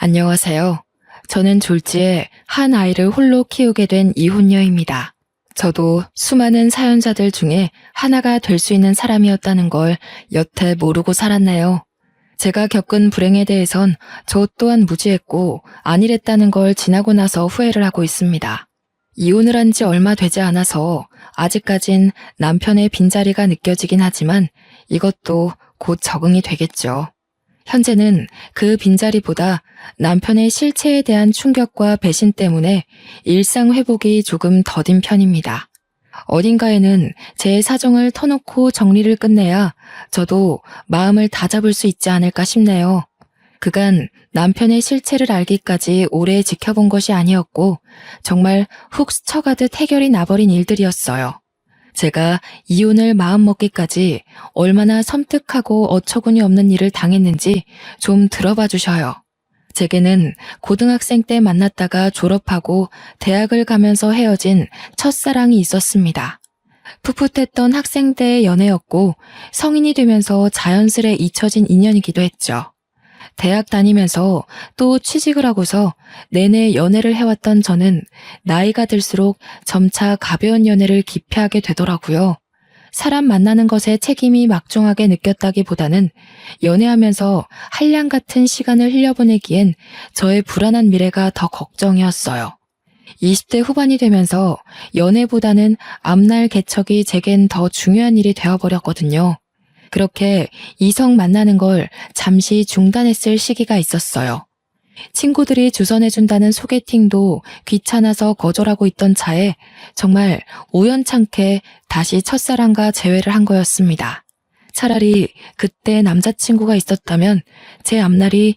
안녕하세요. 저는 졸지에 한 아이를 홀로 키우게 된 이혼녀입니다. 저도 수많은 사연자들 중에 하나가 될 수 있는 사람이었다는 걸 여태 모르고 살았네요. 제가 겪은 불행에 대해선 저 또한 무지했고 안일했다는 걸 지나고 나서 후회를 하고 있습니다. 이혼을 한 지 얼마 되지 않아서 아직까진 남편의 빈자리가 느껴지긴 하지만 이것도 곧 적응이 되겠죠. 현재는 그 빈자리보다 남편의 실체에 대한 충격과 배신 때문에 일상 회복이 조금 더딘 편입니다. 어딘가에는 제 사정을 터놓고 정리를 끝내야 저도 마음을 다잡을 수 있지 않을까 싶네요. 그간 남편의 실체를 알기까지 오래 지켜본 것이 아니었고 정말 훅 스쳐가듯 해결이 나버린 일들이었어요. 제가 이혼을 마음먹기까지 얼마나 섬뜩하고 어처구니 없는 일을 당했는지 좀 들어봐 주셔요. 제게는 고등학생 때 만났다가 졸업하고 대학을 가면서 헤어진 첫사랑이 있었습니다. 풋풋했던 학생 때의 연애였고 성인이 되면서 자연스레 잊혀진 인연이기도 했죠. 대학 다니면서 또 취직을 하고서 내내 연애를 해왔던 저는 나이가 들수록 점차 가벼운 연애를 기피하게 되더라고요. 사람 만나는 것에 책임이 막중하게 느꼈다기보다는 연애하면서 한량 같은 시간을 흘려보내기엔 저의 불안한 미래가 더 걱정이었어요. 20대 후반이 되면서 연애보다는 앞날 개척이 제겐 더 중요한 일이 되어버렸거든요. 그렇게 이성 만나는 걸 잠시 중단했을 시기가 있었어요. 친구들이 주선해준다는 소개팅도 귀찮아서 거절하고 있던 차에 정말 우연찮게 다시 첫사랑과 재회를 한 거였습니다. 차라리 그때 남자친구가 있었다면 제 앞날이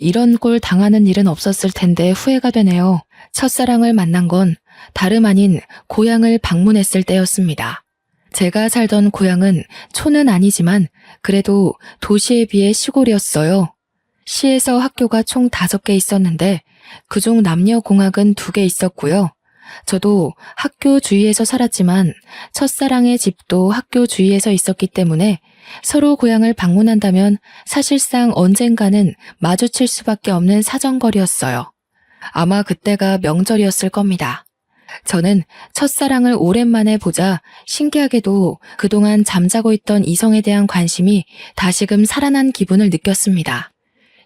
이런 꼴 당하는 일은 없었을 텐데 후회가 되네요. 첫사랑을 만난 건 다름 아닌 고향을 방문했을 때였습니다. 제가 살던 고향은 촌은 아니지만 그래도 도시에 비해 시골이었어요. 시에서 학교가 총 5개 있었는데 그중 남녀공학은 2개 있었고요. 저도 학교 주위에서 살았지만 첫사랑의 집도 학교 주위에서 있었기 때문에 서로 고향을 방문한다면 사실상 언젠가는 마주칠 수밖에 없는 사정거리였어요. 아마 그때가 명절이었을 겁니다. 저는 첫사랑을 오랜만에 보자 신기하게도 그동안 잠자고 있던 이성에 대한 관심이 다시금 살아난 기분을 느꼈습니다.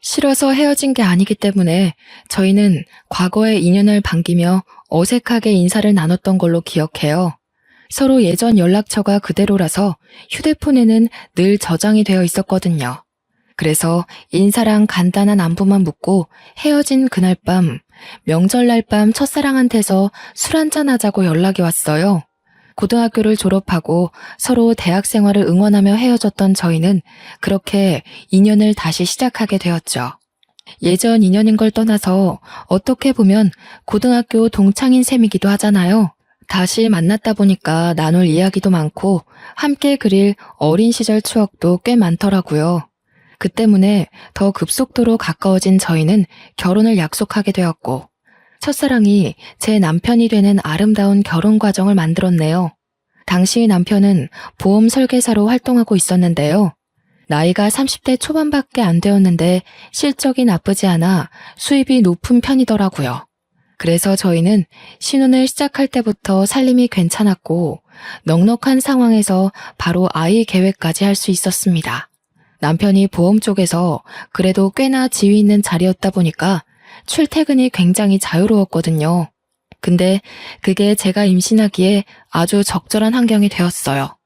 싫어서 헤어진 게 아니기 때문에 저희는 과거의 인연을 반기며 어색하게 인사를 나눴던 걸로 기억해요. 서로 예전 연락처가 그대로라서 휴대폰에는 늘 저장이 되어 있었거든요. 그래서 인사랑 간단한 안부만 묻고 헤어진 그날 밤, 명절날 밤 첫사랑한테서 술 한잔 하자고 연락이 왔어요. 고등학교를 졸업하고 서로 대학 생활을 응원하며 헤어졌던 저희는 그렇게 인연을 다시 시작하게 되었죠. 예전 인연인 걸 떠나서 어떻게 보면 고등학교 동창인 셈이기도 하잖아요. 다시 만났다 보니까 나눌 이야기도 많고 함께 그릴 어린 시절 추억도 꽤 많더라고요. 그 때문에 더 급속도로 가까워진 저희는 결혼을 약속하게 되었고 첫사랑이 제 남편이 되는 아름다운 결혼 과정을 만들었네요. 당시 남편은 보험 설계사로 활동하고 있었는데요. 나이가 30대 초반밖에 안 되었는데 실적이 나쁘지 않아 수입이 높은 편이더라고요. 그래서 저희는 신혼을 시작할 때부터 살림이 괜찮았고 넉넉한 상황에서 바로 아이 계획까지 할 수 있었습니다. 남편이 보험 쪽에서 그래도 꽤나 지위 있는 자리였다 보니까 출퇴근이 굉장히 자유로웠거든요. 근데 그게 제가 임신하기에 아주 적절한 환경이 되었어요.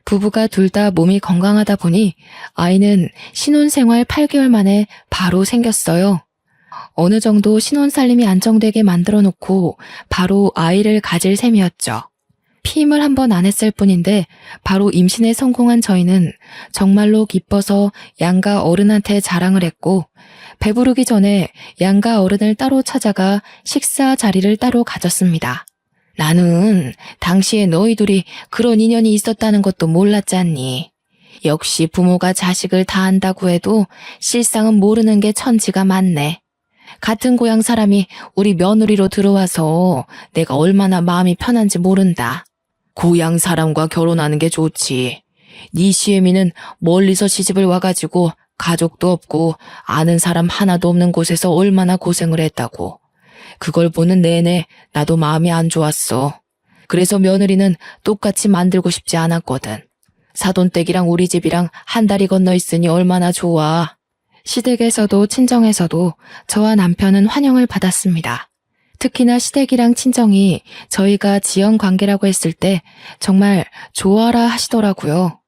부부가 둘 다 몸이 건강하다 보니 아이는 신혼생활 8개월 만에 바로 생겼어요. 어느 정도 신혼살림이 안정되게 만들어 놓고 바로 아이를 가질 셈이었죠. 피임을 한 번 안 했을 뿐인데 바로 임신에 성공한 저희는 정말로 기뻐서 양가 어른한테 자랑을 했고 배부르기 전에 양가 어른을 따로 찾아가 식사 자리를 따로 가졌습니다. 나는 당시에 너희 둘이 그런 인연이 있었다는 것도 몰랐잖니. 역시 부모가 자식을 다 안다고 해도 실상은 모르는 게 천지가 많네. 같은 고향 사람이 우리 며느리로 들어와서 내가 얼마나 마음이 편한지 모른다. 고향 사람과 결혼하는 게 좋지. 네 시애미는 멀리서 시집을 와가지고 가족도 없고 아는 사람 하나도 없는 곳에서 얼마나 고생을 했다고. 그걸 보는 내내 나도 마음이 안 좋았어. 그래서 며느리는 똑같이 만들고 싶지 않았거든. 사돈댁이랑 우리 집이랑 한 다리 건너 있으니 얼마나 좋아. 시댁에서도 친정에서도 저와 남편은 환영을 받았습니다. 특히나 시댁이랑 친정이 저희가 지연 관계라고 했을 때 정말 좋아라 하시더라고요.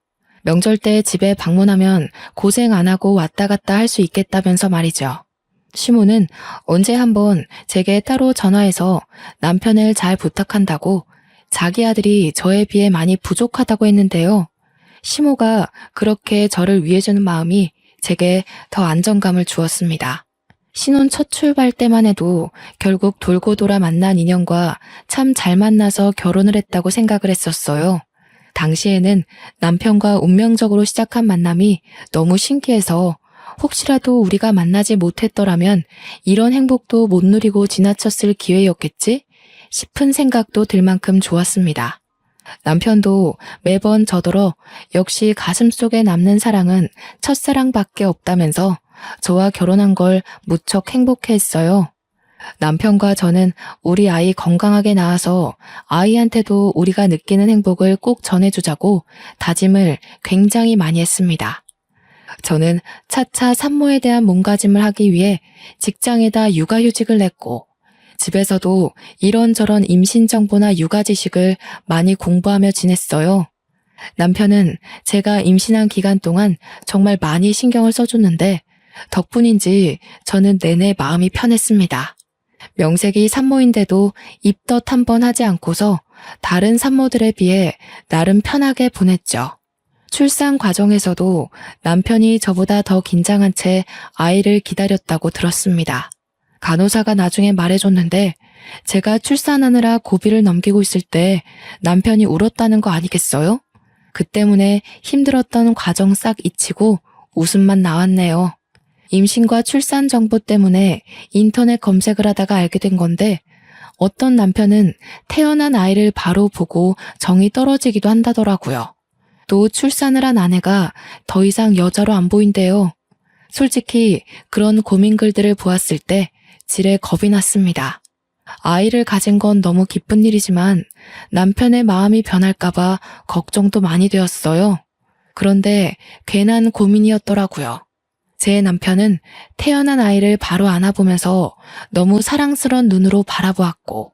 명절 때 집에 방문하면 고생 안 하고 왔다 갔다 할 수 있겠다면서 말이죠. 시모는 언제 한번 제게 따로 전화해서 남편을 잘 부탁한다고 자기 아들이 저에 비해 많이 부족하다고 했는데요. 시모가 그렇게 저를 위해주는 마음이 제게 더 안정감을 주었습니다. 신혼 첫 출발 때만 해도 결국 돌고 돌아 만난 인연과 참 잘 만나서 결혼을 했다고 생각을 했었어요. 당시에는 남편과 운명적으로 시작한 만남이 너무 신기해서 혹시라도 우리가 만나지 못했더라면 이런 행복도 못 누리고 지나쳤을 기회였겠지 싶은 생각도 들 만큼 좋았습니다. 남편도 매번 저더러 역시 가슴속에 남는 사랑은 첫사랑밖에 없다면서 저와 결혼한 걸 무척 행복해했어요. 남편과 저는 우리 아이 건강하게 낳아서 아이한테도 우리가 느끼는 행복을 꼭 전해주자고 다짐을 굉장히 많이 했습니다. 저는 차차 산모에 대한 몸가짐을 하기 위해 직장에다 육아휴직을 냈고 집에서도 이런저런 임신 정보나 육아 지식을 많이 공부하며 지냈어요. 남편은 제가 임신한 기간 동안 정말 많이 신경을 써줬는데 덕분인지 저는 내내 마음이 편했습니다. 명색이 산모인데도 입덧 한 번 하지 않고서 다른 산모들에 비해 나름 편하게 보냈죠. 출산 과정에서도 남편이 저보다 더 긴장한 채 아이를 기다렸다고 들었습니다. 간호사가 나중에 말해줬는데 제가 출산하느라 고비를 넘기고 있을 때 남편이 울었다는 거 아니겠어요? 그 때문에 힘들었던 과정 싹 잊히고 웃음만 나왔네요. 임신과 출산 정보 때문에 인터넷 검색을 하다가 알게 된 건데 어떤 남편은 태어난 아이를 바로 보고 정이 떨어지기도 한다더라고요. 또 출산을 한 아내가 더 이상 여자로 안 보인대요. 솔직히 그런 고민글들을 보았을 때 지레 겁이 났습니다. 아이를 가진 건 너무 기쁜 일이지만 남편의 마음이 변할까봐 걱정도 많이 되었어요. 그런데 괜한 고민이었더라고요. 제 남편은 태어난 아이를 바로 안아보면서 너무 사랑스러운 눈으로 바라보았고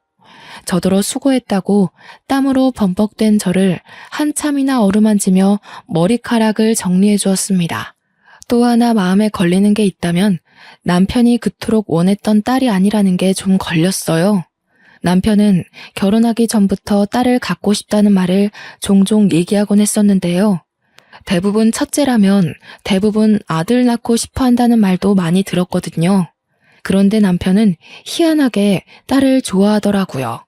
저더러 수고했다고 땀으로 범벅된 저를 한참이나 어루만지며 머리카락을 정리해 주었습니다. 또 하나 마음에 걸리는 게 있다면 남편이 그토록 원했던 딸이 아니라는 게 좀 걸렸어요. 남편은 결혼하기 전부터 딸을 갖고 싶다는 말을 종종 얘기하곤 했었는데요. 대부분 첫째라면 대부분 아들 낳고 싶어 한다는 말도 많이 들었거든요. 그런데 남편은 희한하게 딸을 좋아하더라고요.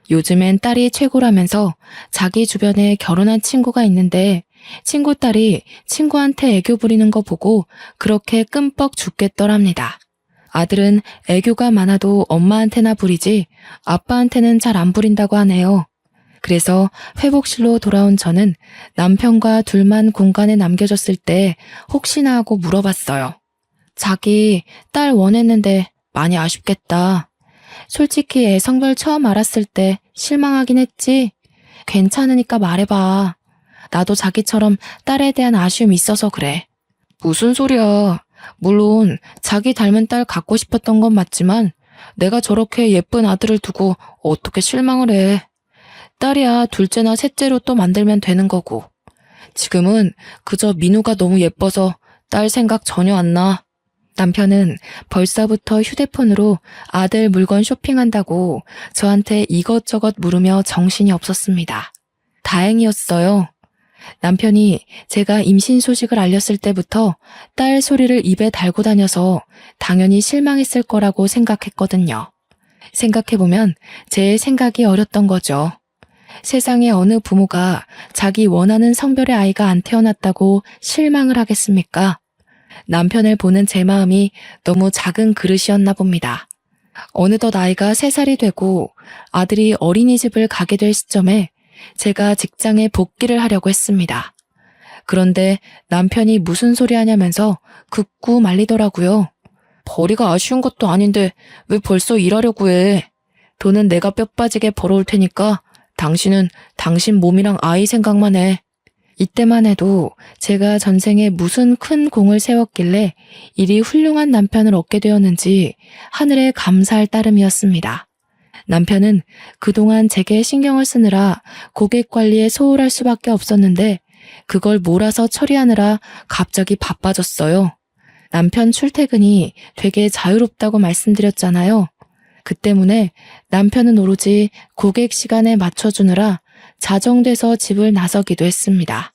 요즘엔 딸이 최고라면서 자기 주변에 결혼한 친구가 있는데 친구 딸이 친구한테 애교 부리는 거 보고 그렇게 끔뻑 죽겠더랍니다. 아들은 애교가 많아도 엄마한테나 부리지 아빠한테는 잘 안 부린다고 하네요. 그래서 회복실로 돌아온 저는 남편과 둘만 공간에 남겨졌을 때 혹시나 하고 물어봤어요. 자기 딸 원했는데 많이 아쉽겠다. 솔직히 애 성별 처음 알았을 때 실망하긴 했지. 괜찮으니까 말해봐. 나도 자기처럼 딸에 대한 아쉬움이 있어서 그래. 무슨 소리야. 물론 자기 닮은 딸 갖고 싶었던 건 맞지만 내가 저렇게 예쁜 아들을 두고 어떻게 실망을 해. 딸이야 둘째나 셋째로 또 만들면 되는 거고. 지금은 그저 민우가 너무 예뻐서 딸 생각 전혀 안 나. 남편은 벌써부터 휴대폰으로 아들 물건 쇼핑한다고 저한테 이것저것 물으며 정신이 없었습니다. 다행이었어요. 남편이 제가 임신 소식을 알렸을 때부터 딸 소리를 입에 달고 다녀서 당연히 실망했을 거라고 생각했거든요. 생각해보면 제 생각이 어렸던 거죠. 세상에 어느 부모가 자기 원하는 성별의 아이가 안 태어났다고 실망을 하겠습니까? 남편을 보는 제 마음이 너무 작은 그릇이었나 봅니다. 어느덧 아이가 3살이 되고 아들이 어린이집을 가게 될 시점에 제가 직장에 복귀를 하려고 했습니다. 그런데 남편이 무슨 소리 하냐면서 극구 말리더라고요. 벌이가 아쉬운 것도 아닌데 왜 벌써 일하려고 해. 돈은 내가 뼈 빠지게 벌어올 테니까 당신은 당신 몸이랑 아이 생각만 해. 이때만 해도 제가 전생에 무슨 큰 공을 세웠길래 이리 훌륭한 남편을 얻게 되었는지 하늘에 감사할 따름이었습니다. 남편은 그동안 제게 신경을 쓰느라 고객 관리에 소홀할 수밖에 없었는데 그걸 몰아서 처리하느라 갑자기 바빠졌어요. 남편 출퇴근이 되게 자유롭다고 말씀드렸잖아요. 그 때문에 남편은 오로지 고객 시간에 맞춰주느라 자정돼서 집을 나서기도 했습니다.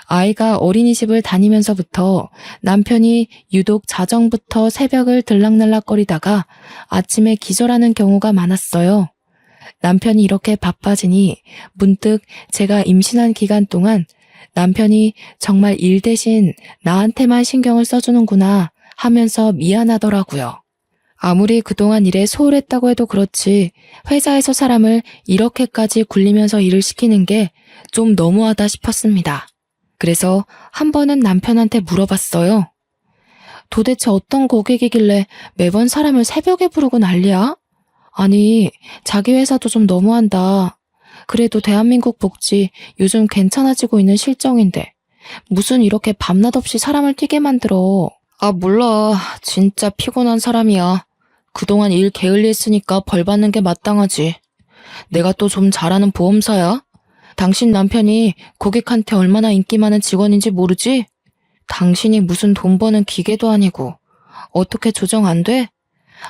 아이가 어린이집을 다니면서부터 남편이 유독 자정부터 새벽을 들락날락거리다가 아침에 기절하는 경우가 많았어요. 남편이 이렇게 바빠지니 문득 제가 임신한 기간 동안 남편이 정말 일 대신 나한테만 신경을 써주는구나 하면서 미안하더라고요. 아무리 그동안 일에 소홀했다고 해도 그렇지 회사에서 사람을 이렇게까지 굴리면서 일을 시키는 게 좀 너무하다 싶었습니다. 그래서 한 번은 남편한테 물어봤어요. 도대체 어떤 고객이길래 매번 사람을 새벽에 부르고 난리야? 아니, 자기 회사도 좀 너무한다. 그래도 대한민국 복지 요즘 괜찮아지고 있는 실정인데 무슨 이렇게 밤낮 없이 사람을 뛰게 만들어. 아, 몰라. 진짜 피곤한 사람이야. 그동안 일 게을리했으니까 벌 받는 게 마땅하지. 내가 또 좀 잘하는 보험사야? 당신 남편이 고객한테 얼마나 인기 많은 직원인지 모르지? 당신이 무슨 돈 버는 기계도 아니고 어떻게 조정 안 돼?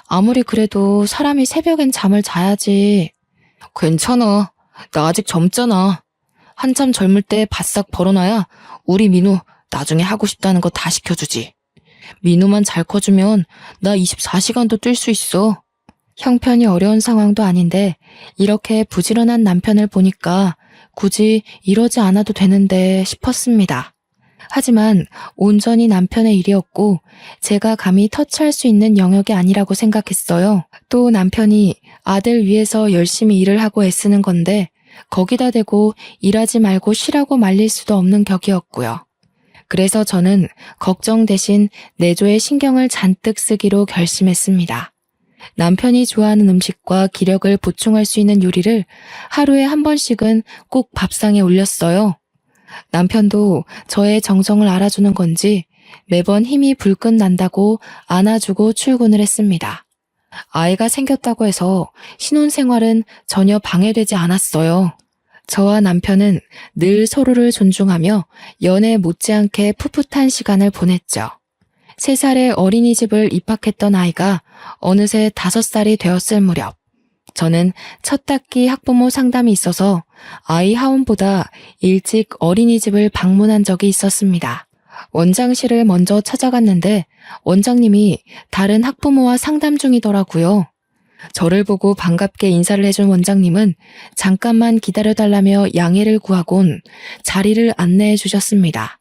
아무리 그래도 사람이 새벽엔 잠을 자야지. 괜찮아. 나 아직 젊잖아. 한참 젊을 때 바싹 벌어놔야 우리 민우 나중에 하고 싶다는 거 다 시켜주지. 민우만 잘 커주면 나 24시간도 뛸 수 있어. 형편이 어려운 상황도 아닌데 이렇게 부지런한 남편을 보니까 굳이 이러지 않아도 되는데 싶었습니다. 하지만 온전히 남편의 일이었고 제가 감히 터치할 수 있는 영역이 아니라고 생각했어요. 또 남편이 아들 위해서 열심히 일을 하고 애쓰는 건데 거기다 대고 일하지 말고 쉬라고 말릴 수도 없는 격이었고요. 그래서 저는 걱정 대신 내조에 신경을 잔뜩 쓰기로 결심했습니다. 남편이 좋아하는 음식과 기력을 보충할 수 있는 요리를 하루에 한 번씩은 꼭 밥상에 올렸어요. 남편도 저의 정성을 알아주는 건지 매번 힘이 불끈 난다고 안아주고 출근을 했습니다. 아이가 생겼다고 해서 신혼생활은 전혀 방해되지 않았어요. 저와 남편은 늘 서로를 존중하며 연애 못지않게 풋풋한 시간을 보냈죠. 3살의 어린이집을 입학했던 아이가 어느새 5살이 되었을 무렵 저는 첫 학기 학부모 상담이 있어서 아이 하원보다 일찍 어린이집을 방문한 적이 있었습니다. 원장실을 먼저 찾아갔는데 원장님이 다른 학부모와 상담 중이더라고요. 저를 보고 반갑게 인사를 해준 원장님은 잠깐만 기다려달라며 양해를 구하곤 자리를 안내해 주셨습니다.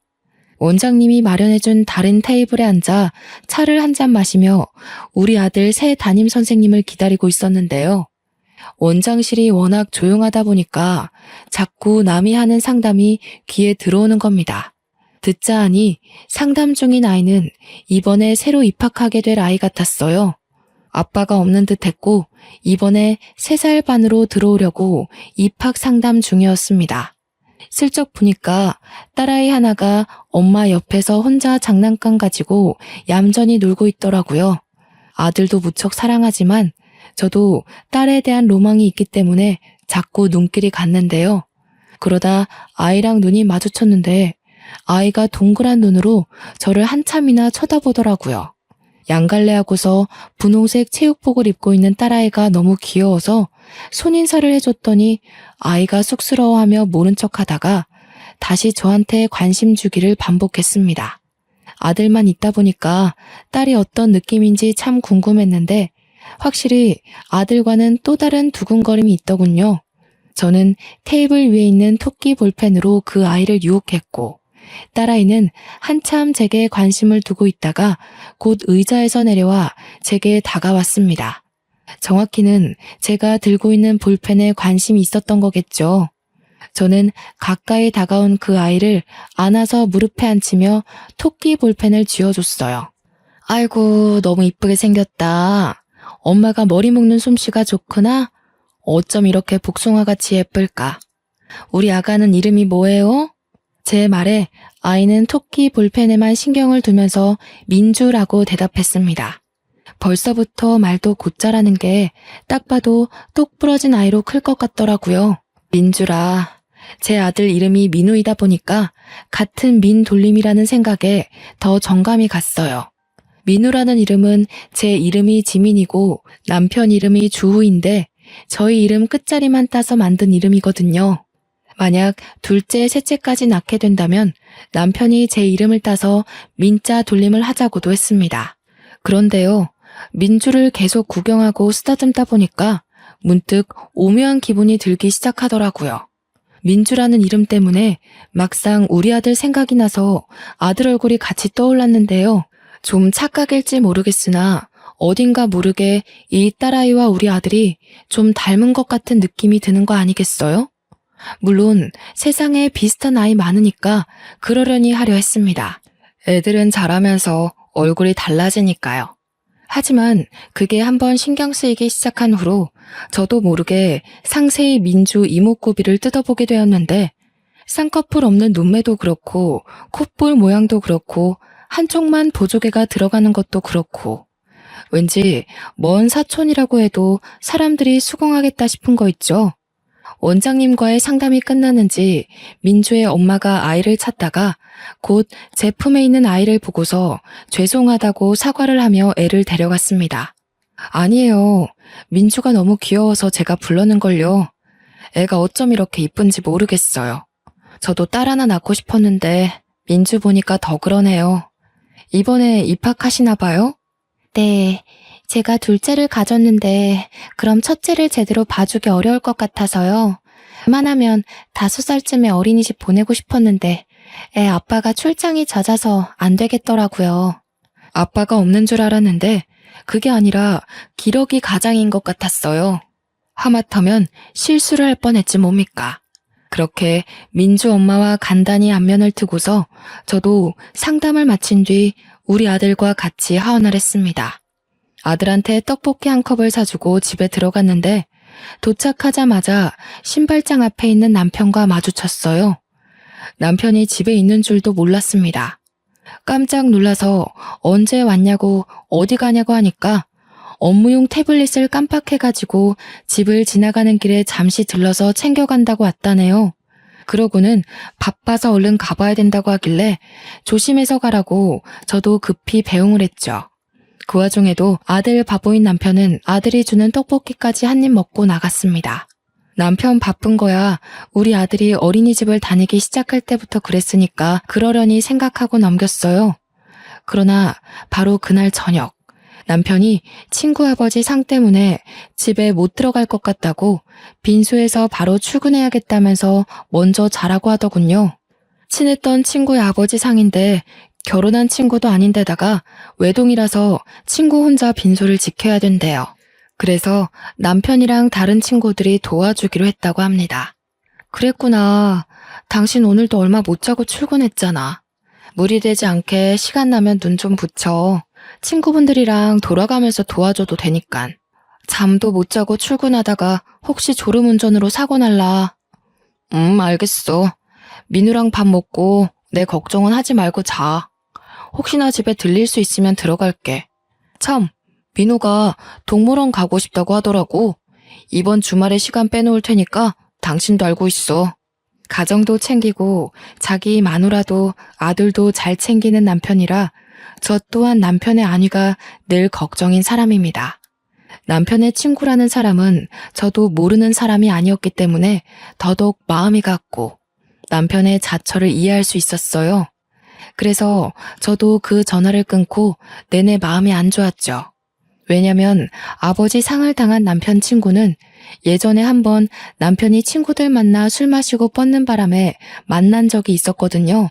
원장님이 마련해준 다른 테이블에 앉아 차를 한 잔 마시며 우리 아들 새 담임 선생님을 기다리고 있었는데요. 원장실이 워낙 조용하다 보니까 자꾸 남이 하는 상담이 귀에 들어오는 겁니다. 듣자 하니 상담 중인 아이는 이번에 새로 입학하게 될 아이 같았어요. 아빠가 없는 듯 했고 이번에 3살 반으로 들어오려고 입학 상담 중이었습니다. 슬쩍 보니까 딸아이 하나가 엄마 옆에서 혼자 장난감 가지고 얌전히 놀고 있더라고요. 아들도 무척 사랑하지만 저도 딸에 대한 로망이 있기 때문에 자꾸 눈길이 갔는데요. 그러다 아이랑 눈이 마주쳤는데 아이가 동그란 눈으로 저를 한참이나 쳐다보더라고요. 양갈래하고서 분홍색 체육복을 입고 있는 딸아이가 너무 귀여워서 손인사를 해줬더니 아이가 쑥스러워하며 모른 척하다가 다시 저한테 관심 주기를 반복했습니다. 아들만 있다 보니까 딸이 어떤 느낌인지 참 궁금했는데 확실히 아들과는 또 다른 두근거림이 있더군요. 저는 테이블 위에 있는 토끼 볼펜으로 그 아이를 유혹했고 딸아이는 한참 제게 관심을 두고 있다가 곧 의자에서 내려와 제게 다가왔습니다. 정확히는 제가 들고 있는 볼펜에 관심이 있었던 거겠죠. 저는 가까이 다가온 그 아이를 안아서 무릎에 앉히며 토끼 볼펜을 쥐어줬어요. 아이고, 너무 이쁘게 생겼다. 엄마가 머리 묶는 솜씨가 좋구나. 어쩜 이렇게 복숭아같이 예쁠까? 우리 아가는 이름이 뭐예요? 제 말에 아이는 토끼 볼펜에만 신경을 두면서 민주라고 대답했습니다. 벌써부터 말도 곧잘하는 게 딱 봐도 똑 부러진 아이로 클 것 같더라고요. 민주라. 제 아들 이름이 민우이다 보니까 같은 민돌림이라는 생각에 더 정감이 갔어요. 민우라는 이름은 제 이름이 지민이고 남편 이름이 주우인데 저희 이름 끝자리만 따서 만든 이름이거든요. 만약 둘째, 셋째까지 낳게 된다면 남편이 제 이름을 따서 민자 돌림을 하자고도 했습니다. 그런데요, 민주를 계속 구경하고 쓰다듬다 보니까 문득 오묘한 기분이 들기 시작하더라고요. 민주라는 이름 때문에 막상 우리 아들 생각이 나서 아들 얼굴이 같이 떠올랐는데요. 좀 착각일지 모르겠으나 어딘가 모르게 이 딸아이와 우리 아들이 좀 닮은 것 같은 느낌이 드는 거 아니겠어요? 물론 세상에 비슷한 아이 많으니까 그러려니 하려 했습니다. 애들은 자라면서 얼굴이 달라지니까요. 하지만 그게 한번 신경 쓰이기 시작한 후로 저도 모르게 상세히 민주 이목구비를 뜯어보게 되었는데 쌍꺼풀 없는 눈매도 그렇고 콧볼 모양도 그렇고 한쪽만 보조개가 들어가는 것도 그렇고 왠지 먼 사촌이라고 해도 사람들이 수긍하겠다 싶은 거 있죠. 원장님과의 상담이 끝나는지 민주의 엄마가 아이를 찾다가 곧 제품에 있는 아이를 보고서 죄송하다고 사과를 하며 애를 데려갔습니다. 아니에요. 민주가 너무 귀여워서 제가 불렀는걸요. 애가 어쩜 이렇게 이쁜지 모르겠어요. 저도 딸 하나 낳고 싶었는데 민주 보니까 더 그러네요. 이번에 입학하시나 봐요? 네. 제가 둘째를 가졌는데 그럼 첫째를 제대로 봐주기 어려울 것 같아서요. 웬만하면 5살쯤에 어린이집 보내고 싶었는데 애 아빠가 출장이 잦아서 안 되겠더라고요. 아빠가 없는 줄 알았는데 그게 아니라 기러기 가장인 것 같았어요. 하마터면 실수를 할 뻔했지 뭡니까. 그렇게 민주 엄마와 간단히 안면을 트고서 저도 상담을 마친 뒤 우리 아들과 같이 하원을 했습니다. 아들한테 떡볶이 한 컵을 사주고 집에 들어갔는데 도착하자마자 신발장 앞에 있는 남편과 마주쳤어요. 남편이 집에 있는 줄도 몰랐습니다. 깜짝 놀라서 언제 왔냐고 어디 가냐고 하니까 업무용 태블릿을 깜빡해가지고 집을 지나가는 길에 잠시 들러서 챙겨간다고 왔다네요. 그러고는 바빠서 얼른 가봐야 된다고 하길래 조심해서 가라고 저도 급히 배웅을 했죠. 그 와중에도 아들 바보인 남편은 아들이 주는 떡볶이까지 한 입 먹고 나갔습니다. 남편 바쁜 거야 우리 아들이 어린이집을 다니기 시작할 때부터 그랬으니까 그러려니 생각하고 넘겼어요. 그러나 바로 그날 저녁 남편이 친구 아버지 상 때문에 집에 못 들어갈 것 같다고 빈소에서 바로 출근해야겠다면서 먼저 자라고 하더군요. 친했던 친구의 아버지 상인데 결혼한 친구도 아닌데다가 외동이라서 친구 혼자 빈소를 지켜야 된대요. 그래서 남편이랑 다른 친구들이 도와주기로 했다고 합니다. 그랬구나. 당신 오늘도 얼마 못 자고 출근했잖아. 무리되지 않게 시간 나면 눈 좀 붙여. 친구분들이랑 돌아가면서 도와줘도 되니깐. 잠도 못 자고 출근하다가 혹시 졸음운전으로 사고 날라. 알겠어. 민우랑 밥 먹고 내 걱정은 하지 말고 자. 혹시나 집에 들릴 수 있으면 들어갈게. 참, 민우가 동물원 가고 싶다고 하더라고. 이번 주말에 시간 빼놓을 테니까 당신도 알고 있어. 가정도 챙기고 자기 마누라도 아들도 잘 챙기는 남편이라 저 또한 남편의 안위가 늘 걱정인 사람입니다. 남편의 친구라는 사람은 저도 모르는 사람이 아니었기 때문에 더더욱 마음이 갔고 남편의 자처를 이해할 수 있었어요. 그래서 저도 그 전화를 끊고 내내 마음이 안 좋았죠. 왜냐면 아버지 상을 당한 남편 친구는 예전에 한번 남편이 친구들 만나 술 마시고 뻗는 바람에 만난 적이 있었거든요.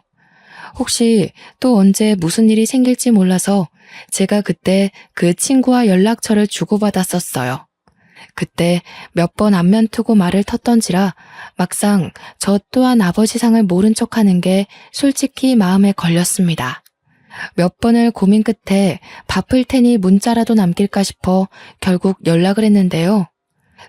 혹시 또 언제 무슨 일이 생길지 몰라서 제가 그때 그 친구와 연락처를 주고받았었어요. 그때 몇 번 안면 트고 말을 텄던지라 막상 저 또한 아버지 상을 모른 척하는 게 솔직히 마음에 걸렸습니다. 몇 번을 고민 끝에 바쁠 테니 문자라도 남길까 싶어 결국 연락을 했는데요.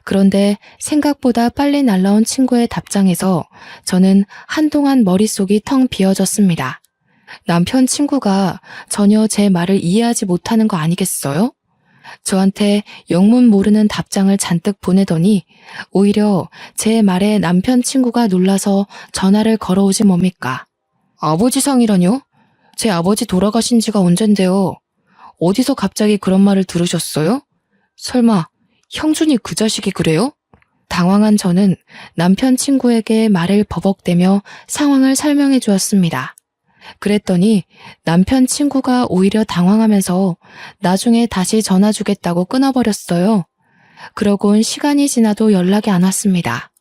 그런데 생각보다 빨리 날라온 친구의 답장에서 저는 한동안 머릿속이 텅 비어졌습니다. 남편 친구가 전혀 제 말을 이해하지 못하는 거 아니겠어요? 저한테 영문 모르는 답장을 잔뜩 보내더니 오히려 제 말에 남편 친구가 놀라서 전화를 걸어오지 뭡니까? 아버지 상이라뇨? 제 아버지 돌아가신 지가 언젠데요. 어디서 갑자기 그런 말을 들으셨어요? 설마 형준이 그 자식이 그래요? 당황한 저는 남편 친구에게 말을 버벅대며 상황을 설명해 주었습니다. 그랬더니 남편 친구가 오히려 당황하면서 나중에 다시 전화 주겠다고 끊어버렸어요. 그러곤 시간이 지나도 연락이 안 왔습니다.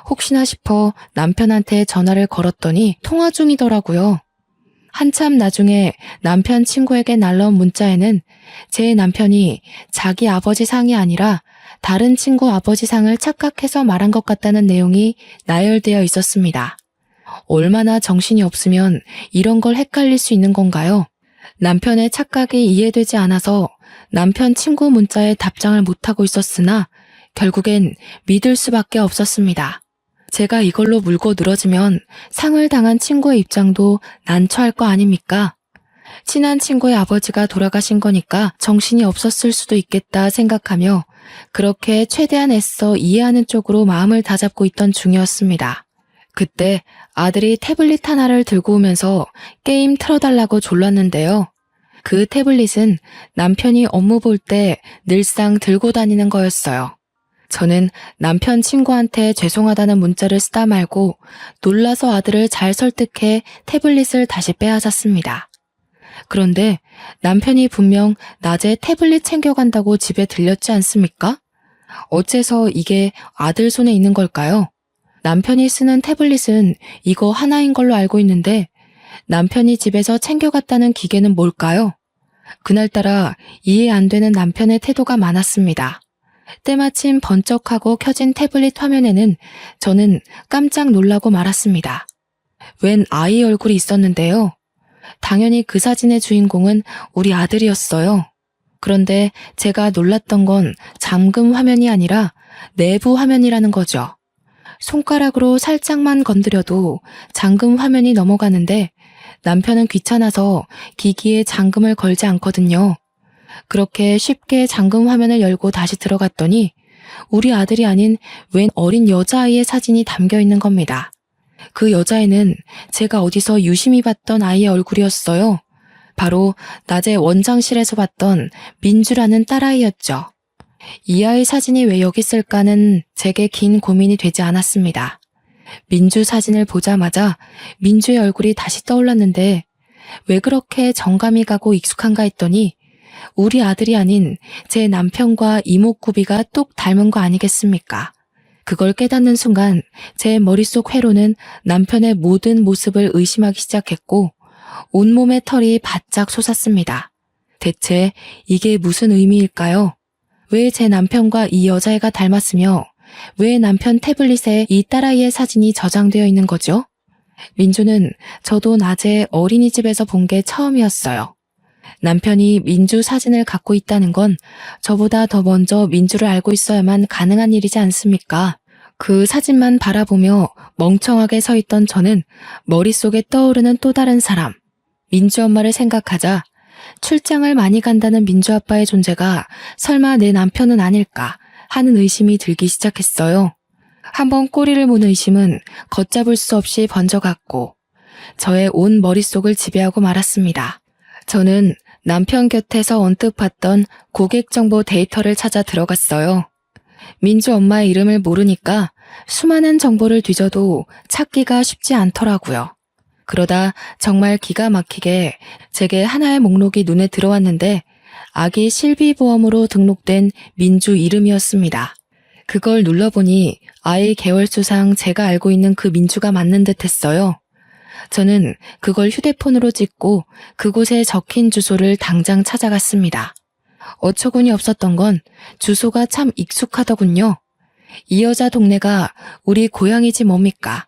혹시나 싶어 남편한테 전화를 걸었더니 통화 중이더라고요. 한참 나중에 남편 친구에게 날라온 문자에는 제 남편이 자기 아버지 상이 아니라 다른 친구 아버지 상을 착각해서 말한 것 같다는 내용이 나열되어 있었습니다. 얼마나 정신이 없으면 이런 걸 헷갈릴 수 있는 건가요? 남편의 착각이 이해되지 않아서 남편 친구 문자에 답장을 못하고 있었으나 결국엔 믿을 수밖에 없었습니다. 제가 이걸로 물고 늘어지면 상을 당한 친구의 입장도 난처할 거 아닙니까? 친한 친구의 아버지가 돌아가신 거니까 정신이 없었을 수도 있겠다 생각하며 그렇게 최대한 애써 이해하는 쪽으로 마음을 다잡고 있던 중이었습니다. 그때 아들이 태블릿 하나를 들고 오면서 게임 틀어달라고 졸랐는데요. 그 태블릿은 남편이 업무 볼 때 늘상 들고 다니는 거였어요. 저는 남편 친구한테 죄송하다는 문자를 쓰다 말고 놀라서 아들을 잘 설득해 태블릿을 다시 빼앗았습니다. 그런데 남편이 분명 낮에 태블릿 챙겨간다고 집에 들렸지 않습니까? 어째서 이게 아들 손에 있는 걸까요? 남편이 쓰는 태블릿은 이거 하나인 걸로 알고 있는데 남편이 집에서 챙겨갔다는 기계는 뭘까요? 그날따라 이해 안 되는 남편의 태도가 많았습니다. 때마침 번쩍하고 켜진 태블릿 화면에는 저는 깜짝 놀라고 말았습니다. 웬 아이 얼굴이 있었는데요. 당연히 그 사진의 주인공은 우리 아들이었어요. 그런데 제가 놀랐던 건 잠금 화면이 아니라 내부 화면이라는 거죠. 손가락으로 살짝만 건드려도 잠금 화면이 넘어가는데 남편은 귀찮아서 기기에 잠금을 걸지 않거든요. 그렇게 쉽게 잠금 화면을 열고 다시 들어갔더니 우리 아들이 아닌 웬 어린 여자아이의 사진이 담겨 있는 겁니다. 그 여자애는 제가 어디서 유심히 봤던 아이의 얼굴이었어요. 바로 낮에 원장실에서 봤던 민주라는 딸아이였죠. 이 아이 사진이 왜 여기 있을까는 제게 긴 고민이 되지 않았습니다. 민주 사진을 보자마자 민주의 얼굴이 다시 떠올랐는데 왜 그렇게 정감이 가고 익숙한가 했더니 우리 아들이 아닌 제 남편과 이목구비가 똑 닮은 거 아니겠습니까? 그걸 깨닫는 순간 제 머릿속 회로는 남편의 모든 모습을 의심하기 시작했고 온몸의 털이 바짝 솟았습니다. 대체 이게 무슨 의미일까요? 왜 제 남편과 이 여자애가 닮았으며 왜 남편 태블릿에 이 딸아이의 사진이 저장되어 있는 거죠? 민주는 저도 낮에 어린이집에서 본 게 처음이었어요. 남편이 민주 사진을 갖고 있다는 건 저보다 더 먼저 민주를 알고 있어야만 가능한 일이지 않습니까? 그 사진만 바라보며 멍청하게 서 있던 저는 머릿속에 떠오르는 또 다른 사람, 민주 엄마를 생각하자 출장을 많이 간다는 민주 아빠의 존재가 설마 내 남편은 아닐까 하는 의심이 들기 시작했어요. 한번 꼬리를 문 의심은 걷잡을 수 없이 번져갔고 저의 온 머릿속을 지배하고 말았습니다. 저는 남편 곁에서 언뜻 봤던 고객 정보 데이터를 찾아 들어갔어요. 민주 엄마의 이름을 모르니까 수많은 정보를 뒤져도 찾기가 쉽지 않더라고요. 그러다 정말 기가 막히게 제게 하나의 목록이 눈에 들어왔는데 아기 실비보험으로 등록된 민주 이름이었습니다. 그걸 눌러보니 아이 개월수상 제가 알고 있는 그 민주가 맞는 듯 했어요. 저는 그걸 휴대폰으로 찍고 그곳에 적힌 주소를 당장 찾아갔습니다. 어처구니 없었던 건 주소가 참 익숙하더군요. 이 여자 동네가 우리 고향이지 뭡니까?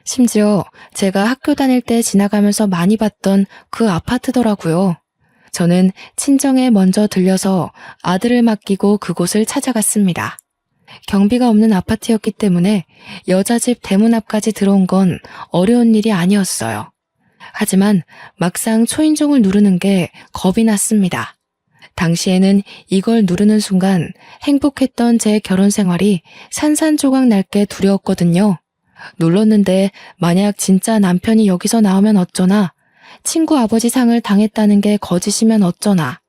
심지어 제가 학교 다닐 때 지나가면서 많이 봤던 그 아파트더라고요. 저는 친정에 먼저 들려서 아들을 맡기고 그곳을 찾아갔습니다. 경비가 없는 아파트였기 때문에 여자 집 대문 앞까지 들어온 건 어려운 일이 아니었어요. 하지만 막상 초인종을 누르는 게 겁이 났습니다. 당시에는 이걸 누르는 순간 행복했던 제 결혼 생활이 산산조각 날 게 두려웠거든요. 눌렀는데 만약 진짜 남편이 여기서 나오면 어쩌나, 친구 아버지 상을 당했다는 게 거짓이면 어쩌나,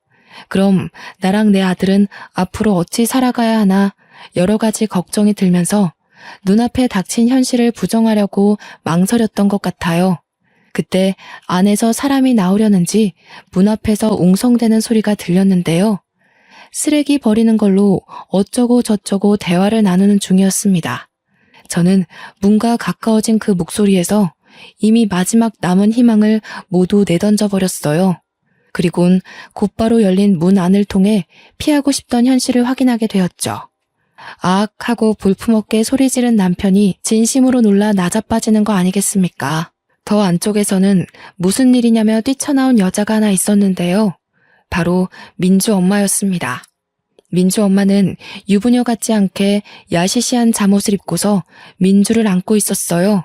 그럼 나랑 내 아들은 앞으로 어찌 살아가야 하나 여러 가지 걱정이 들면서 눈앞에 닥친 현실을 부정하려고 망설였던 것 같아요. 그때 안에서 사람이 나오려는지 문 앞에서 웅성대는 소리가 들렸는데요. 쓰레기 버리는 걸로 어쩌고 저쩌고 대화를 나누는 중이었습니다. 저는 문과 가까워진 그 목소리에서 이미 마지막 남은 희망을 모두 내던져 버렸어요. 그리곤 곧바로 열린 문 안을 통해 피하고 싶던 현실을 확인하게 되었죠. 아악 하고 볼품없게 소리 지른 남편이 진심으로 놀라 나자빠지는 거 아니겠습니까? 더 안쪽에서는 무슨 일이냐며 뛰쳐나온 여자가 하나 있었는데요. 바로 민주 엄마였습니다. 민주 엄마는 유부녀 같지 않게 야시시한 잠옷을 입고서 민주를 안고 있었어요.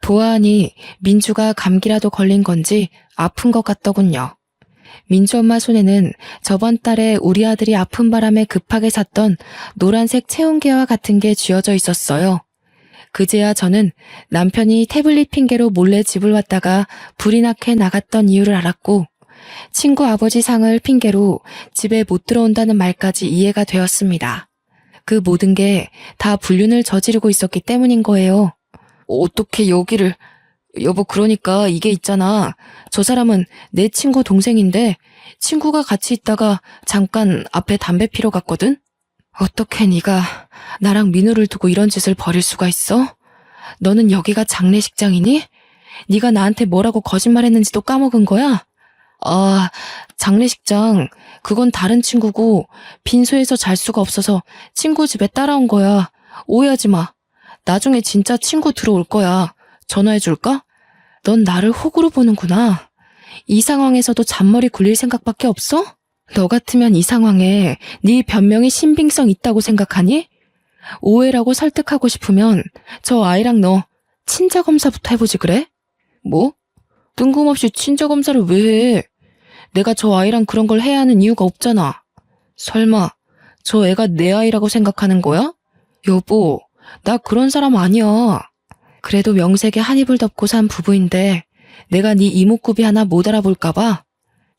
보아하니 민주가 감기라도 걸린 건지 아픈 것 같더군요. 민주 엄마 손에는 저번 달에 우리 아들이 아픈 바람에 급하게 샀던 노란색 체온계와 같은 게 쥐어져 있었어요. 그제야 저는 남편이 태블릿 핑계로 몰래 집을 왔다가 불이 나게 나갔던 이유를 알았고, 친구 아버지 상을 핑계로 집에 못 들어온다는 말까지 이해가 되었습니다. 그 모든 게 다 불륜을 저지르고 있었기 때문인 거예요. 어떻게 여기를... 여보, 그러니까 이게 있잖아. 저 사람은 내 친구 동생인데 친구가 같이 있다가 잠깐 앞에 담배 피러 갔거든? 어떻게 네가 나랑 민우를 두고 이런 짓을 벌일 수가 있어? 너는 여기가 장례식장이니? 네가 나한테 뭐라고 거짓말했는지도 까먹은 거야? 아, 장례식장, 그건 다른 친구고 빈소에서 잘 수가 없어서 친구 집에 따라온 거야. 오해하지 마. 나중에 진짜 친구 들어올 거야. 전화해줄까? 넌 나를 호구로 보는구나. 이 상황에서도 잔머리 굴릴 생각밖에 없어? 너 같으면 이 상황에 네 변명이 신빙성 있다고 생각하니? 오해라고 설득하고 싶으면 저 아이랑 너 친자검사부터 해보지 그래? 뭐? 뜬금없이 친자검사를 왜 해? 내가 저 아이랑 그런 걸 해야 하는 이유가 없잖아. 설마 저 애가 내 아이라고 생각하는 거야? 여보, 나 그런 사람 아니야. 그래도 명색에 한 입을 덮고 산 부부인데 내가 네 이목구비 하나 못 알아볼까 봐.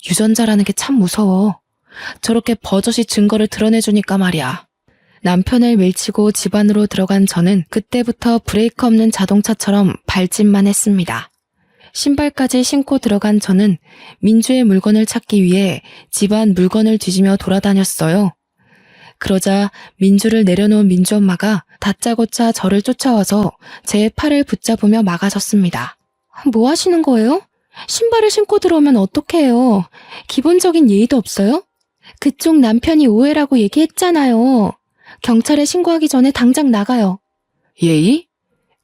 유전자라는 게 참 무서워. 저렇게 버젓이 증거를 드러내주니까 말이야. 남편을 밀치고 집 안으로 들어간 저는 그때부터 브레이크 없는 자동차처럼 밟짓만 했습니다. 신발까지 신고 들어간 저는 민주의 물건을 찾기 위해 집안 물건을 뒤지며 돌아다녔어요. 그러자 민주를 내려놓은 민주 엄마가 다짜고짜 저를 쫓아와서 제 팔을 붙잡으며 막아섰습니다. 뭐 하시는 거예요? 신발을 신고 들어오면 어떡해요? 기본적인 예의도 없어요? 그쪽 남편이 오해라고 얘기했잖아요. 경찰에 신고하기 전에 당장 나가요. 예의?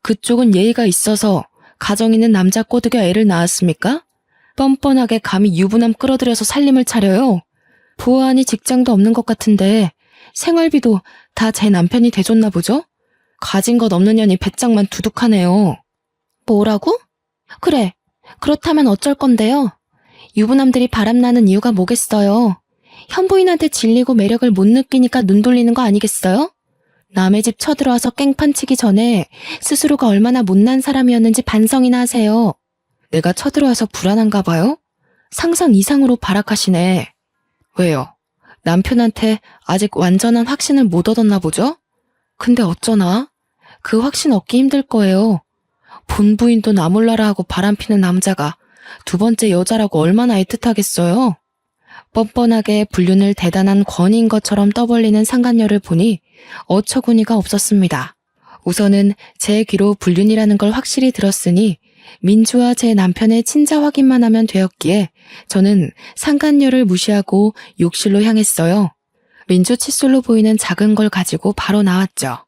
그쪽은 예의가 있어서 가정 있는 남자 꼬드겨 애를 낳았습니까? 뻔뻔하게 감히 유부남 끌어들여서 살림을 차려요. 보아하니 직장도 없는 것 같은데 생활비도 다 제 남편이 대줬나 보죠? 가진 것 없는 년이 배짱만 두둑하네요. 뭐라고? 그래, 그렇다면 어쩔 건데요? 유부남들이 바람나는 이유가 뭐겠어요? 현부인한테 질리고 매력을 못 느끼니까 눈 돌리는 거 아니겠어요? 남의 집 쳐들어와서 깽판 치기 전에 스스로가 얼마나 못난 사람이었는지 반성이나 하세요. 내가 쳐들어와서 불안한가 봐요? 상상 이상으로 발악하시네. 왜요? 남편한테 아직 완전한 확신을 못 얻었나 보죠? 근데 어쩌나? 그 확신 얻기 힘들 거예요. 본부인도 나 몰라라 하고 바람피는 남자가 두 번째 여자라고 얼마나 애틋하겠어요? 뻔뻔하게 불륜을 대단한 권위인 것처럼 떠벌리는 상간녀를 보니 어처구니가 없었습니다. 우선은 제 귀로 불륜이라는 걸 확실히 들었으니 민주와 제 남편의 친자 확인만 하면 되었기에 저는 상간녀를 무시하고 욕실로 향했어요. 민주 칫솔로 보이는 작은 걸 가지고 바로 나왔죠.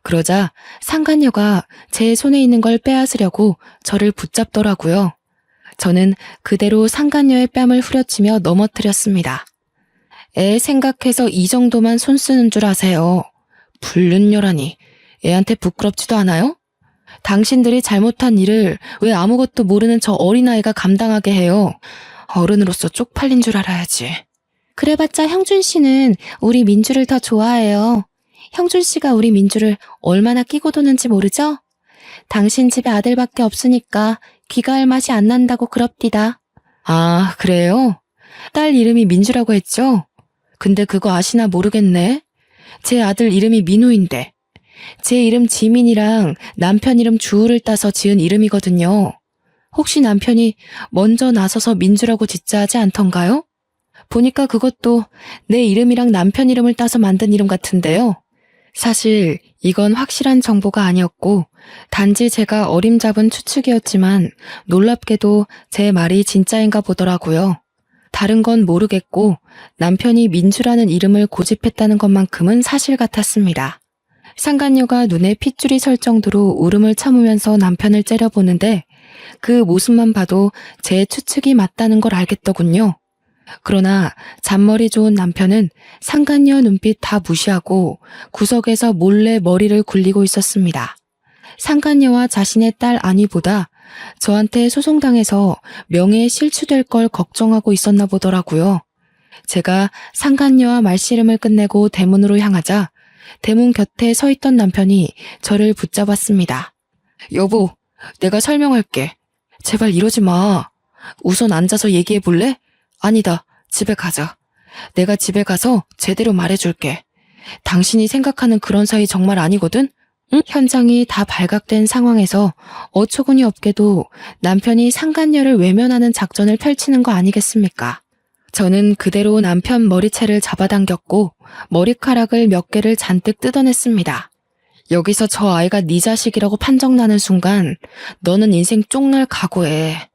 그러자 상간녀가 제 손에 있는 걸 빼앗으려고 저를 붙잡더라고요. 저는 그대로 상간녀의 뺨을 후려치며 넘어뜨렸습니다. 애 생각해서 이 정도만 손 쓰는 줄 아세요. 불륜녀라니. 애한테 부끄럽지도 않아요? 당신들이 잘못한 일을 왜 아무것도 모르는 저 어린아이가 감당하게 해요? 어른으로서 쪽팔린 줄 알아야지. 그래봤자 형준 씨는 우리 민주를 더 좋아해요. 형준 씨가 우리 민주를 얼마나 끼고 도는지 모르죠? 당신 집에 아들밖에 없으니까 귀가할 맛이 안 난다고 그럽디다. 아, 그래요? 딸 이름이 민주라고 했죠? 근데 그거 아시나 모르겠네. 제 아들 이름이 민우인데. 제 이름 지민이랑 남편 이름 주우를 따서 지은 이름이거든요. 혹시 남편이 먼저 나서서 민주라고 짓자 하지 않던가요? 보니까 그것도 내 이름이랑 남편 이름을 따서 만든 이름 같은데요. 사실 이건 확실한 정보가 아니었고 단지 제가 어림잡은 추측이었지만 놀랍게도 제 말이 진짜인가 보더라고요. 다른 건 모르겠고 남편이 민주라는 이름을 고집했다는 것만큼은 사실 같았습니다. 상간녀가 눈에 핏줄이 설 정도로 울음을 참으면서 남편을 째려보는데 그 모습만 봐도 제 추측이 맞다는 걸 알겠더군요. 그러나 잔머리 좋은 남편은 상간녀 눈빛 다 무시하고 구석에서 몰래 머리를 굴리고 있었습니다. 상간녀와 자신의 딸 안위보다 저한테 소송당해서 명예에 실추될 걸 걱정하고 있었나 보더라고요. 제가 상간녀와 말씨름을 끝내고 대문으로 향하자 대문 곁에 서 있던 남편이 저를 붙잡았습니다. 여보, 내가 설명할게. 제발 이러지 마. 우선 앉아서 얘기해 볼래? 아니다, 집에 가자. 내가 집에 가서 제대로 말해줄게. 당신이 생각하는 그런 사이 정말 아니거든? 응? 현장이 다 발각된 상황에서 어처구니 없게도 남편이 상간녀를 외면하는 작전을 펼치는 거 아니겠습니까? 저는 그대로 남편 머리채를 잡아당겼고 머리카락을 몇 개를 잔뜩 뜯어냈습니다. 여기서 저 아이가 네 자식이라고 판정나는 순간 너는 인생 쪽날 각오해.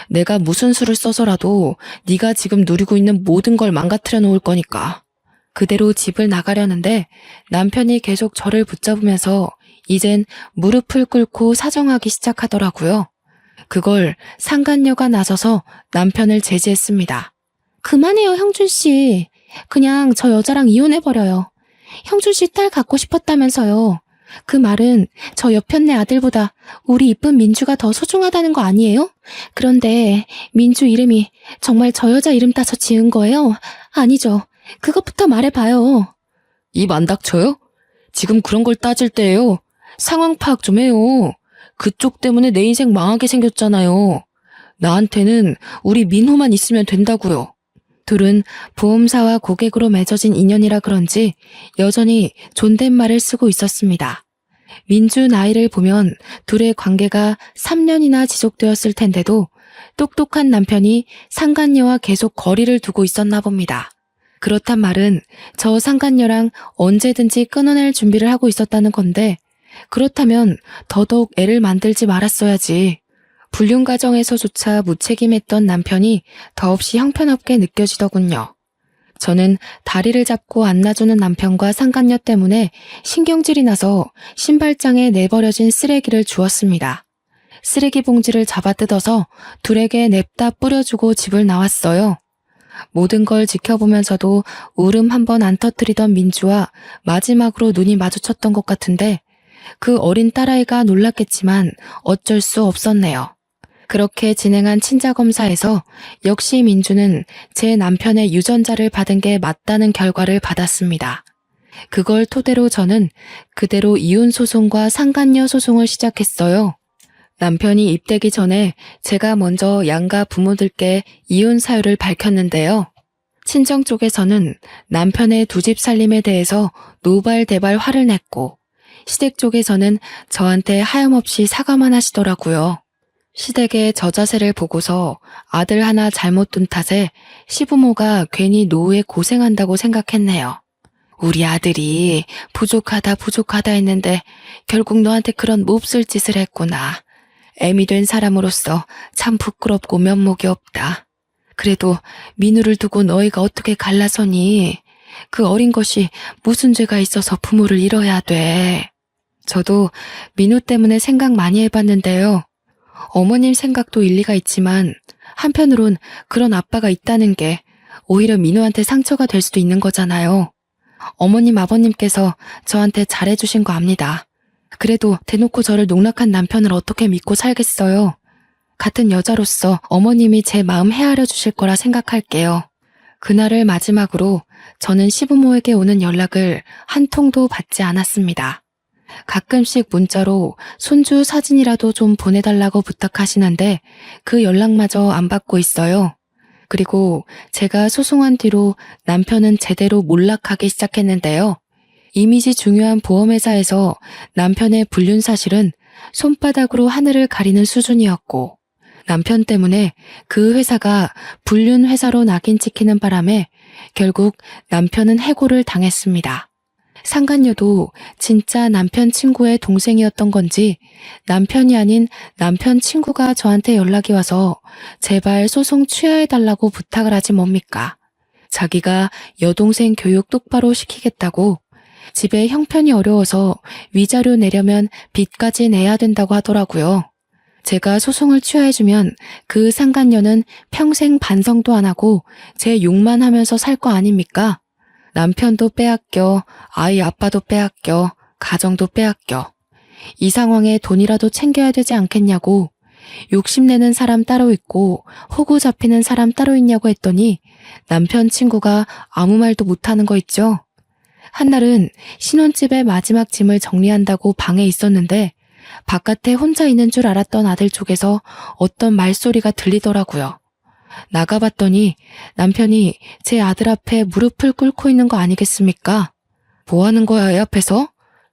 내가 무슨 수를 써서라도 네가 지금 누리고 있는 모든 걸 망가뜨려 놓을 거니까. 그대로 집을 나가려는데 남편이 계속 저를 붙잡으면서 이젠 무릎을 꿇고 사정하기 시작하더라고요. 그걸 상간녀가 나서서 남편을 제지했습니다. 그만해요, 형준 씨. 그냥 저 여자랑 이혼해버려요. 형준 씨 딸 갖고 싶었다면서요. 그 말은 저 옆편네 아들보다 우리 이쁜 민주가 더 소중하다는 거 아니에요? 그런데 민주 이름이 정말 저 여자 이름 따서 지은 거예요? 아니죠. 그것부터 말해봐요. 입 안 닥쳐요? 지금 그런 걸 따질 때예요. 상황 파악 좀 해요. 그쪽 때문에 내 인생 망하게 생겼잖아요. 나한테는 우리 민호만 있으면 된다고요. 둘은 보험사와 고객으로 맺어진 인연이라 그런지 여전히 존댓말을 쓰고 있었습니다. 민주 나이를 보면 둘의 관계가 3년이나 지속되었을 텐데도 똑똑한 남편이 상간녀와 계속 거리를 두고 있었나 봅니다. 그렇단 말은 저 상간녀랑 언제든지 끊어낼 준비를 하고 있었다는 건데 그렇다면 더더욱 애를 만들지 말았어야지. 불륜 과정에서조차 무책임했던 남편이 더없이 형편없게 느껴지더군요. 저는 다리를 잡고 안놔주는 남편과 상간녀 때문에 신경질이 나서 신발장에 내버려진 쓰레기를 주웠습니다. 쓰레기 봉지를 잡아 뜯어서 둘에게 냅다 뿌려주고 집을 나왔어요. 모든 걸 지켜보면서도 울음 한 번 안 터뜨리던 민주와 마지막으로 눈이 마주쳤던 것 같은데 그 어린 딸아이가 놀랐겠지만 어쩔 수 없었네요. 그렇게 진행한 친자검사에서 역시 민주는 제 남편의 유전자를 받은 게 맞다는 결과를 받았습니다. 그걸 토대로 저는 그대로 이혼 소송과 상간녀 소송을 시작했어요. 남편이 입대기 전에 제가 먼저 양가 부모들께 이혼 사유를 밝혔는데요. 친정 쪽에서는 남편의 두 집 살림에 대해서 노발대발 화를 냈고 시댁 쪽에서는 저한테 하염없이 사과만 하시더라고요. 시댁의 저 자세를 보고서 아들 하나 잘못 둔 탓에 시부모가 괜히 노후에 고생한다고 생각했네요. 우리 아들이 부족하다 했는데 결국 너한테 그런 몹쓸 짓을 했구나. 애미 된 사람으로서 참 부끄럽고 면목이 없다. 그래도 민우를 두고 너희가 어떻게 갈라서니? 그 어린 것이 무슨 죄가 있어서 부모를 잃어야 돼. 저도 민우 때문에 생각 많이 해봤는데요. 어머님 생각도 일리가 있지만 한편으론 그런 아빠가 있다는 게 오히려 민우한테 상처가 될 수도 있는 거잖아요. 어머님 아버님께서 저한테 잘해주신 거 압니다. 그래도 대놓고 저를 농락한 남편을 어떻게 믿고 살겠어요. 같은 여자로서 어머님이 제 마음 헤아려 주실 거라 생각할게요. 그날을 마지막으로 저는 시부모에게 오는 연락을 한 통도 받지 않았습니다. 가끔씩 문자로 손주 사진이라도 좀 보내달라고 부탁하시는데 그 연락마저 안 받고 있어요. 그리고 제가 소송한 뒤로 남편은 제대로 몰락하기 시작했는데요. 이미지 중요한 보험회사에서 남편의 불륜 사실은 손바닥으로 하늘을 가리는 수준이었고 남편 때문에 그 회사가 불륜 회사로 낙인 찍히는 바람에 결국 남편은 해고를 당했습니다. 상간녀도 진짜 남편 친구의 동생이었던 건지 남편이 아닌 남편 친구가 저한테 연락이 와서 제발 소송 취하해달라고 부탁을 하지 뭡니까? 자기가 여동생 교육 똑바로 시키겠다고 집에 형편이 어려워서 위자료 내려면 빚까지 내야 된다고 하더라고요. 제가 소송을 취하해주면 그 상간녀는 평생 반성도 안 하고 제 욕만 하면서 살 거 아닙니까? 남편도 빼앗겨, 아이 아빠도 빼앗겨, 가정도 빼앗겨. 이 상황에 돈이라도 챙겨야 되지 않겠냐고 욕심내는 사람 따로 있고 호구 잡히는 사람 따로 있냐고 했더니 남편 친구가 아무 말도 못하는 거 있죠. 한날은 신혼집의 마지막 짐을 정리한다고 방에 있었는데 바깥에 혼자 있는 줄 알았던 아들 쪽에서 어떤 말소리가 들리더라고요. 나가봤더니 남편이 제 아들 앞에 무릎을 꿇고 있는 거 아니겠습니까? 뭐 하는 거야, 애 앞에서?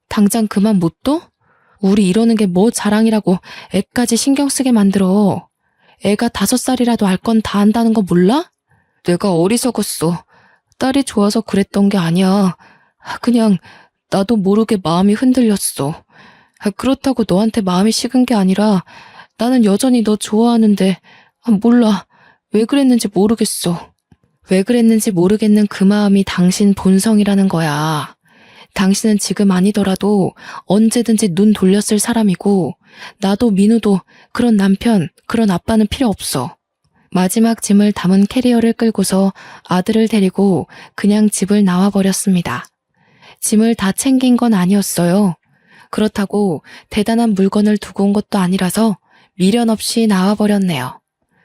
당장 그만 못 둬? 우리 이러는 게 뭐 자랑이라고 애까지 신경 쓰게 만들어. 애가 5살이라도 알 건 다 안다는 거 몰라? 내가 어리석었어. 딸이 좋아서 그랬던 게 아니야. 그냥 나도 모르게 마음이 흔들렸어. 그렇다고 너한테 마음이 식은 게 아니라 나는 여전히 너 좋아하는데 몰라. 왜 그랬는지 모르겠어. 왜 그랬는지 모르겠는 그 마음이 당신 본성이라는 거야. 당신은 지금 아니더라도 언제든지 눈 돌렸을 사람이고 나도 민우도 그런 남편, 그런 아빠는 필요 없어. 마지막 짐을 담은 캐리어를 끌고서 아들을 데리고 그냥 집을 나와버렸습니다. 짐을 다 챙긴 건 아니었어요. 그렇다고 대단한 물건을 두고 온 것도 아니라서 미련 없이 나와버렸네요.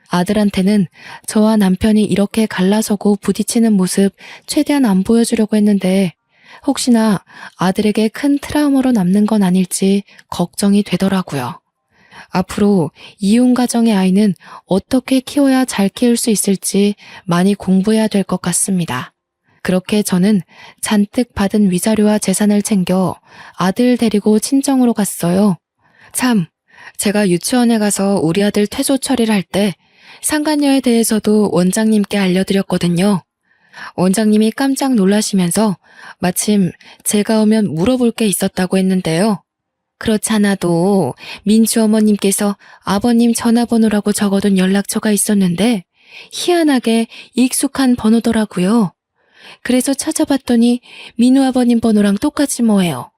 아들한테는 저와 남편이 이렇게 갈라서고 부딪히는 모습 최대한 안 보여주려고 했는데 혹시나 아들에게 큰 트라우마로 남는 건 아닐지 걱정이 되더라고요. 앞으로 이혼 가정의 아이는 어떻게 키워야 잘 키울 수 있을지 많이 공부해야 될 것 같습니다. 그렇게 저는 잔뜩 받은 위자료와 재산을 챙겨 아들 데리고 친정으로 갔어요. 참, 제가 유치원에 가서 우리 아들 퇴소 처리를 할 때 상간녀에 대해서도 원장님께 알려드렸거든요. 원장님이 깜짝 놀라시면서 마침 제가 오면 물어볼 게 있었다고 했는데요. 그렇지 않아도 민주 어머님께서 아버님 전화번호라고 적어둔 연락처가 있었는데 희한하게 익숙한 번호더라고요. 그래서 찾아봤더니 민우 아버님 번호랑 똑같이 뭐예요.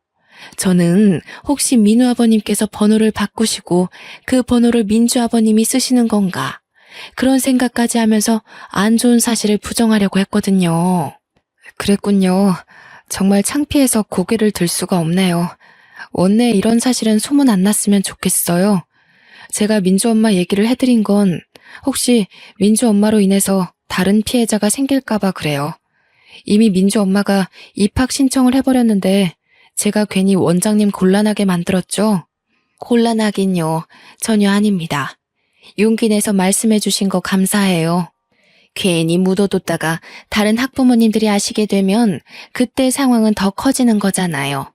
저는 혹시 민우 아버님께서 번호를 바꾸시고 그 번호를 민주 아버님이 쓰시는 건가? 그런 생각까지 하면서 안 좋은 사실을 부정하려고 했거든요. 그랬군요. 정말 창피해서 고개를 들 수가 없네요. 원래 이런 사실은 소문 안 났으면 좋겠어요. 제가 민주 엄마 얘기를 해드린 건 혹시 민주 엄마로 인해서 다른 피해자가 생길까봐 그래요. 이미 민주 엄마가 입학 신청을 해버렸는데 제가 괜히 원장님 곤란하게 만들었죠? 곤란하긴요. 전혀 아닙니다. 용기 내서 말씀해 주신 거 감사해요. 괜히 묻어뒀다가 다른 학부모님들이 아시게 되면 그때 상황은 더 커지는 거잖아요.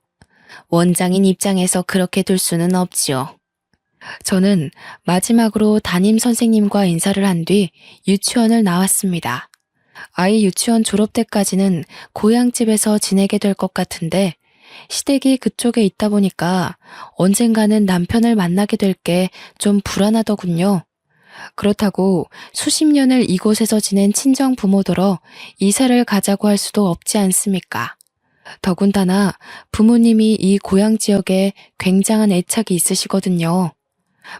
원장인 입장에서 그렇게 둘 수는 없지요. 저는 마지막으로 담임 선생님과 인사를 한 뒤 유치원을 나왔습니다. 아이 유치원 졸업 때까지는 고향집에서 지내게 될 것 같은데 시댁이 그쪽에 있다 보니까 언젠가는 남편을 만나게 될 게 좀 불안하더군요. 그렇다고 수십 년을 이곳에서 지낸 친정 부모더러 이사를 가자고 할 수도 없지 않습니까? 더군다나 부모님이 이 고향 지역에 굉장한 애착이 있으시거든요.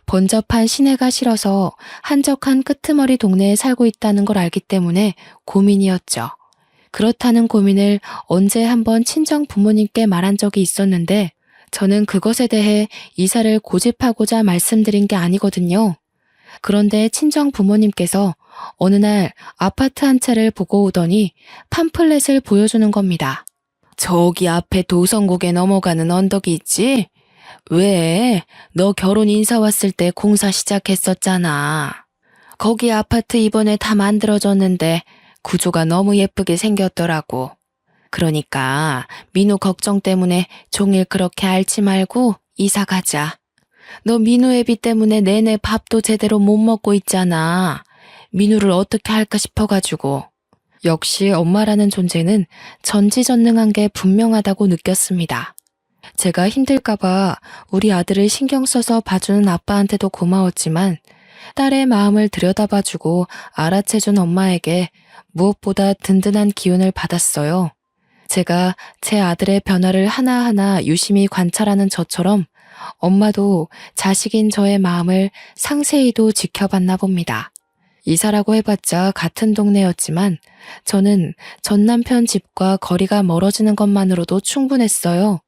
번잡한 시내가 싫어서 한적한 끄트머리 동네에 살고 있다는 걸 알기 때문에 고민이었죠. 그렇다는 고민을 언제 한번 친정 부모님께 말한 적이 있었는데 저는 그것에 대해 이사를 고집하고자 말씀드린 게 아니거든요. 그런데 친정 부모님께서 어느 날 아파트 한 채를 보고 오더니 팜플렛을 보여주는 겁니다. 저기 앞에 도성국에 넘어가는 언덕이 있지? 왜? 너 결혼 인사 왔을 때 공사 시작했었잖아. 거기 아파트 이번에 다 만들어졌는데 구조가 너무 예쁘게 생겼더라고. 그러니까 민우 걱정 때문에 종일 그렇게 앓지 말고 이사 가자. 너 민우 애비 때문에 내내 밥도 제대로 못 먹고 있잖아. 민우를 어떻게 할까 싶어가지고. 역시 엄마라는 존재는 전지전능한 게 분명하다고 느꼈습니다. 제가 힘들까봐 우리 아들을 신경 써서 봐주는 아빠한테도 고마웠지만 딸의 마음을 들여다봐주고 알아채준 엄마에게 무엇보다 든든한 기운을 받았어요. 제가 제 아들의 변화를 하나하나 유심히 관찰하는 저처럼 엄마도 자식인 저의 마음을 상세히도 지켜봤나 봅니다. 이사라고 해봤자 같은 동네였지만 저는 전 남편 집과 거리가 멀어지는 것만으로도 충분했어요.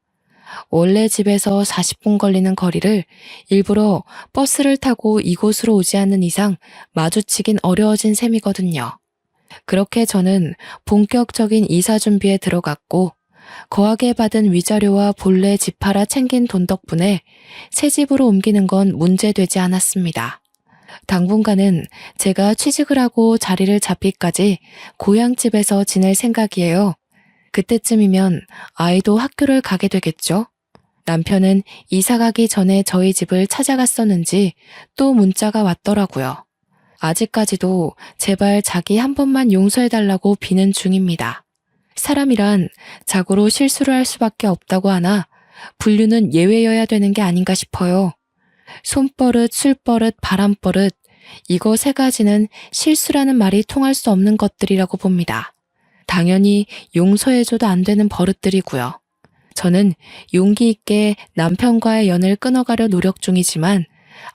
원래 집에서 40분 걸리는 거리를 일부러 버스를 타고 이곳으로 오지 않는 이상 마주치긴 어려워진 셈이거든요. 그렇게 저는 본격적인 이사 준비에 들어갔고 거하게 받은 위자료와 본래 집 팔아 챙긴 돈 덕분에 새 집으로 옮기는 건 문제되지 않았습니다. 당분간은 제가 취직을 하고 자리를 잡기까지 고향집에서 지낼 생각이에요. 그때쯤이면 아이도 학교를 가게 되겠죠? 남편은 이사 가기 전에 저희 집을 찾아갔었는지 또 문자가 왔더라고요. 아직까지도 제발 자기 한 번만 용서해달라고 비는 중입니다. 사람이란 자고로 실수를 할 수밖에 없다고 하나 분류는 예외여야 되는 게 아닌가 싶어요. 손버릇, 술버릇, 바람버릇 이거 세 가지는 실수라는 말이 통할 수 없는 것들이라고 봅니다. 당연히 용서해줘도 안 되는 버릇들이고요. 저는 용기 있게 남편과의 연을 끊어가려 노력 중이지만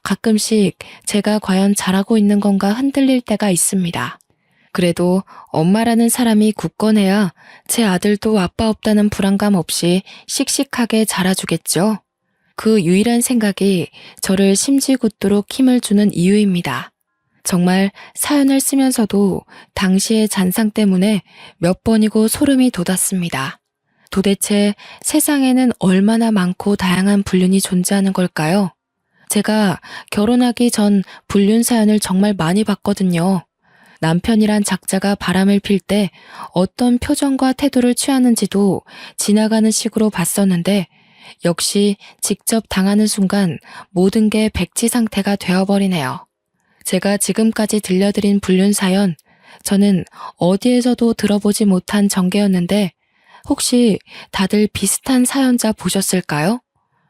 가끔씩 제가 과연 잘하고 있는 건가 흔들릴 때가 있습니다. 그래도 엄마라는 사람이 굳건해야 제 아들도 아빠 없다는 불안감 없이 씩씩하게 자라주겠죠. 그 유일한 생각이 저를 심지궂도록 힘을 주는 이유입니다. 정말 사연을 쓰면서도 당시의 잔상 때문에 몇 번이고 소름이 돋았습니다. 도대체 세상에는 얼마나 많고 다양한 불륜이 존재하는 걸까요? 제가 결혼하기 전 불륜 사연을 정말 많이 봤거든요. 남편이란 작자가 바람을 필 때 어떤 표정과 태도를 취하는지도 지나가는 식으로 봤었는데 역시 직접 당하는 순간 모든 게 백지 상태가 되어버리네요. 제가 지금까지 들려드린 불륜 사연, 저는 어디에서도 들어보지 못한 전개였는데 혹시 다들 비슷한 사연자 보셨을까요?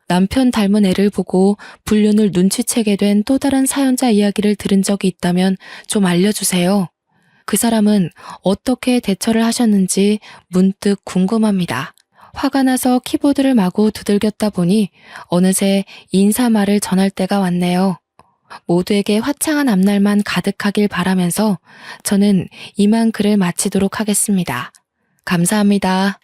남편 닮은 애를 보고 불륜을 눈치채게 된 또 다른 사연자 이야기를 들은 적이 있다면 좀 알려주세요. 그 사람은 어떻게 대처를 하셨는지 문득 궁금합니다. 화가 나서 키보드를 마구 두들겼다 보니 어느새 인사말을 전할 때가 왔네요. 모두에게 화창한 앞날만 가득하길 바라면서 저는 이만 글을 마치도록 하겠습니다. 감사합니다.